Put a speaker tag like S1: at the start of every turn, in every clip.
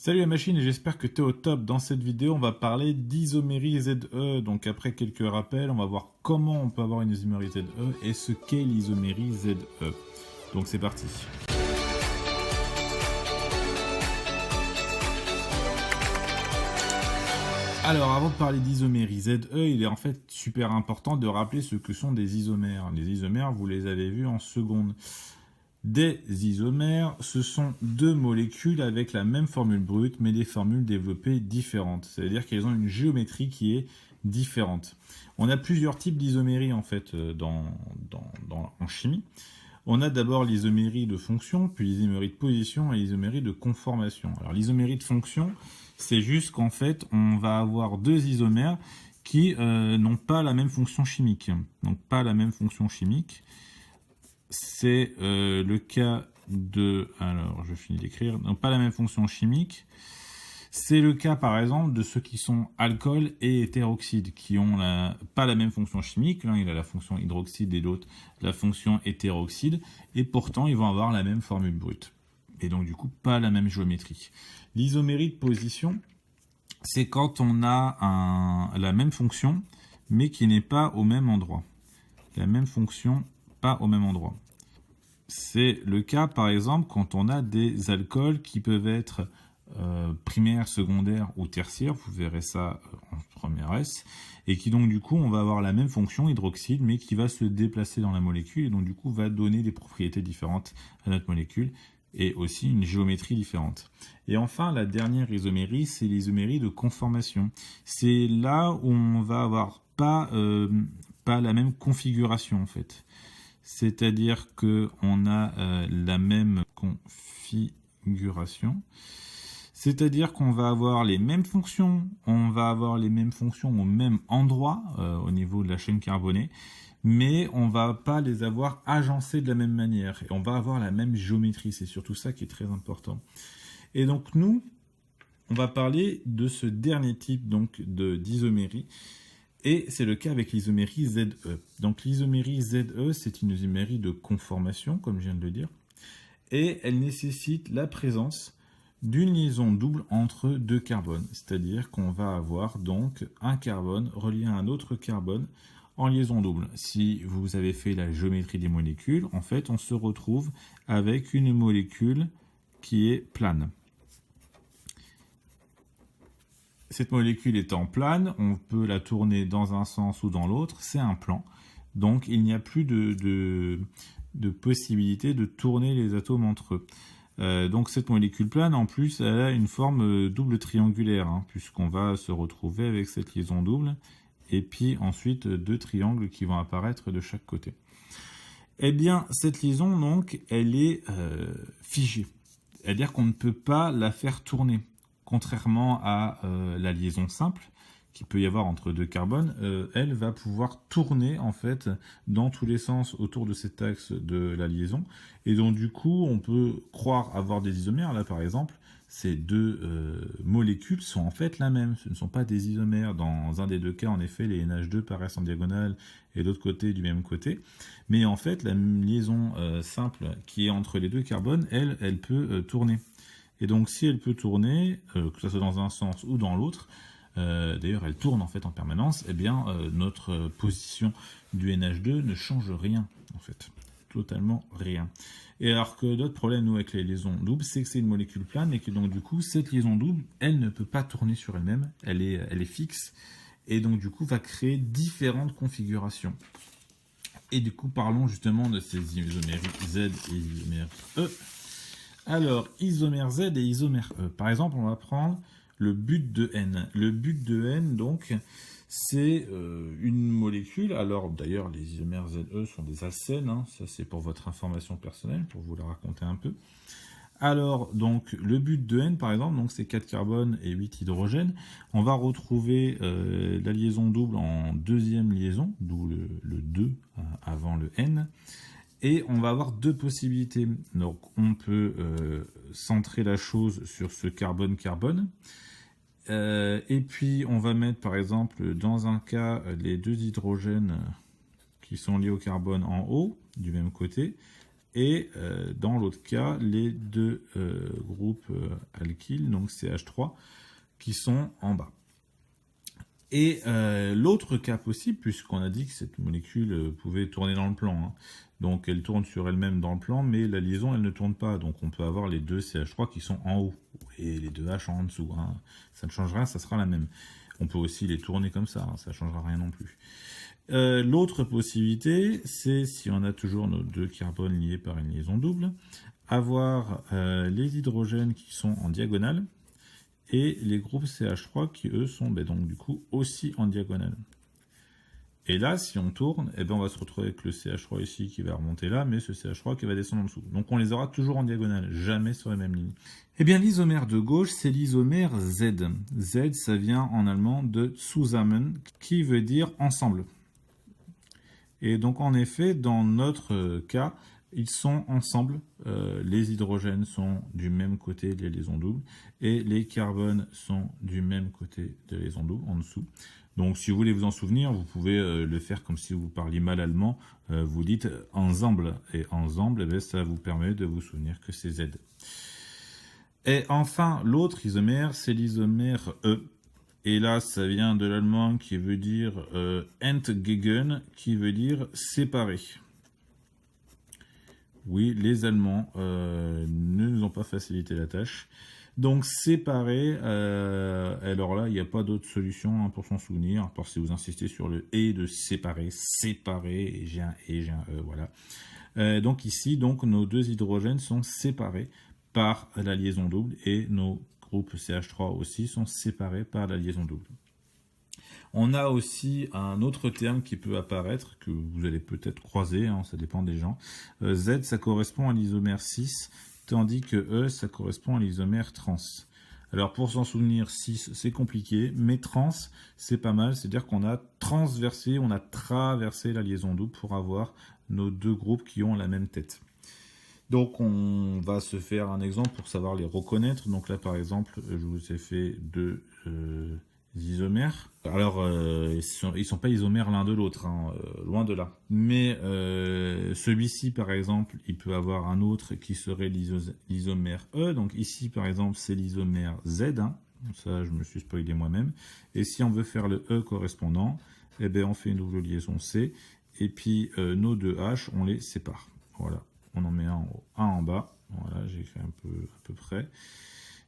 S1: Salut la machine et j'espère que tu es au top. Dans cette vidéo, on va parler d'isomérie ZE. Donc après quelques rappels, on va voir comment on peut avoir une isomérie ZE et ce qu'est l'isomérie ZE. Donc c'est parti. Alors avant de parler d'isomérie ZE, il est en fait super important de rappeler ce que sont des isomères. Les isomères, vous les avez vus en seconde. Des isomères, ce sont deux molécules avec la même formule brute, mais des formules développées différentes. C'est-à-dire qu'elles ont une géométrie qui est différente. On a plusieurs types d'isomérie en fait en chimie. On a d'abord l'isomérie de fonction, puis l'isomérie de position et l'isomérie de conformation. Alors l'isomérie de fonction, c'est juste qu'en fait, on va avoir deux isomères qui n'ont pas la même fonction chimique. Donc pas la même fonction chimique. C'est le cas de... Alors, je finis d'écrire. Donc, pas la même fonction chimique. C'est le cas, par exemple, de ceux qui sont alcool et hétéroxyde, qui ont pas la même fonction chimique. L'un, il a la fonction hydroxyde et l'autre, la fonction hétéroxyde. Et pourtant, ils vont avoir la même formule brute. Et donc, du coup, pas la même géométrie. L'isomérie de position, c'est quand on a la même fonction, mais qui n'est pas au même endroit. La même fonction, pas au même endroit. C'est le cas, par exemple, quand on a des alcools qui peuvent être primaires, secondaires ou tertiaires, vous verrez ça en première S, et qui donc du coup, on va avoir la même fonction, hydroxyde, mais qui va se déplacer dans la molécule, et donc du coup, va donner des propriétés différentes à notre molécule, et aussi une géométrie différente. Et enfin, la dernière isomérie, c'est l'isomérie de conformation. C'est là où on va avoir pas la même configuration, en fait. C'est-à-dire qu'on a la même configuration. C'est-à-dire qu'on va avoir les mêmes fonctions, on va avoir les mêmes fonctions au même endroit au niveau de la chaîne carbonée, mais on ne va pas les avoir agencées de la même manière. Et on va avoir la même géométrie, c'est surtout ça qui est très important. Et donc nous, on va parler de ce dernier type donc d'isomérie. Et c'est le cas avec l'isomérie ZE. Donc l'isomérie ZE, c'est une isomérie de conformation, comme je viens de le dire, et elle nécessite la présence d'une liaison double entre deux carbones, c'est-à-dire qu'on va avoir donc un carbone relié à un autre carbone en liaison double. Si vous avez fait la géométrie des molécules, en fait, on se retrouve avec une molécule qui est plane. Cette molécule étant plane, on peut la tourner dans un sens ou dans l'autre, c'est un plan. Donc il n'y a plus de possibilité de tourner les atomes entre eux. Donc cette molécule plane, en plus, elle a une forme double triangulaire, puisqu'on va se retrouver avec cette liaison double, et puis ensuite deux triangles qui vont apparaître de chaque côté. Eh bien, cette liaison, donc, elle est figée. C'est-à-dire qu'on ne peut pas la faire tourner. Contrairement à la liaison simple qu'il peut y avoir entre deux carbones, elle va pouvoir tourner en fait dans tous les sens autour de cet axe de la liaison. Et donc du coup, on peut croire avoir des isomères. Là par exemple, ces deux molécules sont en fait la même. Ce ne sont pas des isomères. Dans un des deux cas, en effet, les NH2 paraissent en diagonale et de l'autre côté du même côté. Mais en fait, la liaison simple qui est entre les deux carbones, elle peut tourner. Et donc si elle peut tourner, que ce soit dans un sens ou dans l'autre, d'ailleurs elle tourne en fait en permanence, eh bien notre position du NH2 ne change rien en fait, totalement rien. Et alors que d'autres problèmes nous avec les liaisons doubles, c'est que c'est une molécule plane et que donc du coup cette liaison double, elle ne peut pas tourner sur elle-même, elle est fixe et donc du coup va créer différentes configurations. Et du coup parlons justement de ces isoméries Z et isoméries E. Alors, isomère Z et isomère E. Par exemple, on va prendre le but de N. Le but de N, donc, c'est une molécule. Alors, d'ailleurs, les isomères ZE sont des alcènes. Ça, c'est pour votre information personnelle, pour vous la raconter un peu. Alors, donc, le but de N, par exemple, donc c'est 4 carbones et 8 hydrogènes. On va retrouver la liaison double en deuxième liaison, d'où le 2 avant le N. Et on va avoir deux possibilités. Donc on peut centrer la chose sur ce carbone-carbone. Et puis on va mettre par exemple dans un cas les deux hydrogènes qui sont liés au carbone en haut, du même côté. Et dans l'autre cas, les deux groupes alkyles, donc CH3, qui sont en bas. Et l'autre cas possible, puisqu'on a dit que cette molécule pouvait tourner dans le plan, hein, donc elle tourne sur elle-même dans le plan, mais la liaison elle ne tourne pas, donc on peut avoir les deux CH3 qui sont en haut, et les deux H en dessous, hein. Ça ne change rien, ça sera la même. On peut aussi les tourner comme ça, hein, ça ne changera rien non plus. L'autre possibilité, c'est si on a toujours nos deux carbones liés par une liaison double, avoir les hydrogènes qui sont en diagonale, et les groupes CH3 qui, eux, sont donc du coup aussi en diagonale. Et là, si on tourne, on va se retrouver avec le CH3 ici qui va remonter là, mais ce CH3 qui va descendre en dessous. Donc on les aura toujours en diagonale, jamais sur la même ligne. Eh bien, l'isomère de gauche, c'est l'isomère Z. Z, ça vient en allemand de zusammen, qui veut dire ensemble. Et donc en effet, dans notre cas, ils sont ensemble, les hydrogènes sont du même côté des liaisons doubles et les carbones sont du même côté des liaisons doubles en dessous. Donc si vous voulez vous en souvenir, vous pouvez le faire comme si vous parliez mal allemand, vous dites ensemble, et ensemble, ça vous permet de vous souvenir que c'est Z. Et enfin, l'autre isomère, c'est l'isomère E. Et là, ça vient de l'allemand qui veut dire entgegen, qui veut dire séparé. Oui, les Allemands ne nous ont pas facilité la tâche. Donc séparé, alors là, il n'y a pas d'autre solution hein, pour s'en souvenir, à part si vous insistez sur le « et » de séparer, et j'ai un « et », j'ai un « e », voilà. Donc ici, nos deux hydrogènes sont séparés par la liaison double et nos groupes CH3 aussi sont séparés par la liaison double. On a aussi un autre terme qui peut apparaître, que vous allez peut-être croiser, hein, ça dépend des gens. Z, ça correspond à l'isomère 6, tandis que E, ça correspond à l'isomère trans. Alors pour s'en souvenir, 6, c'est compliqué, mais trans, c'est pas mal, c'est-à-dire qu'on a transversé, on a traversé la liaison double pour avoir nos deux groupes qui ont la même tête. Donc on va se faire un exemple pour savoir les reconnaître. Donc là par exemple, je vous ai fait deux isomères. Alors ils sont pas isomères l'un de l'autre, hein, loin de là. Mais celui-ci par exemple, il peut avoir un autre qui serait l'isomère E. Donc ici par exemple c'est l'isomère Z. Hein. Ça je me suis spoilé moi-même. Et si on veut faire le E correspondant, on fait une double liaison C. Et puis nos deux H, on les sépare. Voilà. On en met un en bas, voilà, j'ai fait à peu près.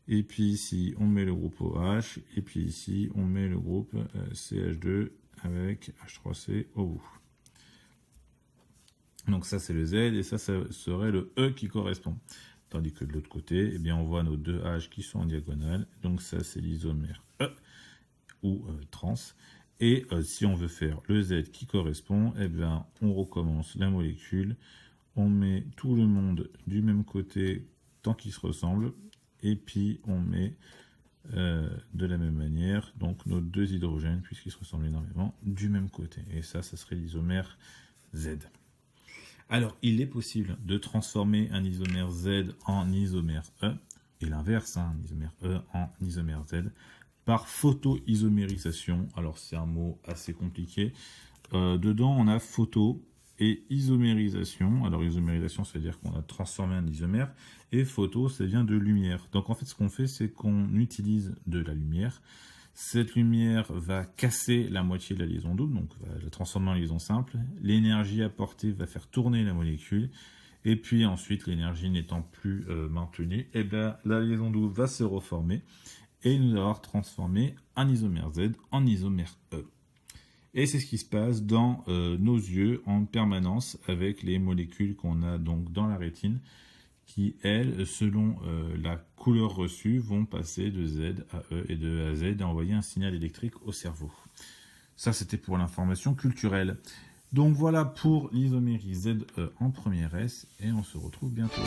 S1: Et puis ici, on met le groupe OH, et puis ici, on met le groupe CH2 avec H3C au bout. Donc ça, c'est le Z, et ça serait le E qui correspond. Tandis que de l'autre côté, on voit nos deux H qui sont en diagonale. Donc ça, c'est l'isomère E, ou trans. Et si on veut faire le Z qui correspond, on recommence la molécule. On met tout le monde du même côté tant qu'ils se ressemblent. Et puis on met de la même manière donc nos deux hydrogènes, puisqu'ils se ressemblent énormément, du même côté. Et ça serait l'isomère Z. Alors il est possible de transformer un isomère Z en isomère E, et l'inverse, hein, un isomère E en isomère Z, par photoisomérisation. Alors c'est un mot assez compliqué. Dedans on a photo et isomérisation. Alors isomérisation, ça veut dire qu'on a transformé un isomère, et photo, ça vient de lumière. Donc en fait, ce qu'on fait, c'est qu'on utilise de la lumière. Cette lumière va casser la moitié de la liaison double, donc va la transformer en liaison simple. L'énergie apportée va faire tourner la molécule, et puis ensuite, l'énergie n'étant plus maintenue, la liaison double va se reformer, et nous avoir transformé un isomère Z en isomère E. Et c'est ce qui se passe dans nos yeux en permanence avec les molécules qu'on a donc dans la rétine qui, elles, selon la couleur reçue, vont passer de Z à E et de E à Z et envoyer un signal électrique au cerveau. Ça, c'était pour l'information culturelle. Donc voilà pour l'isomérie ZE en première S et on se retrouve bientôt.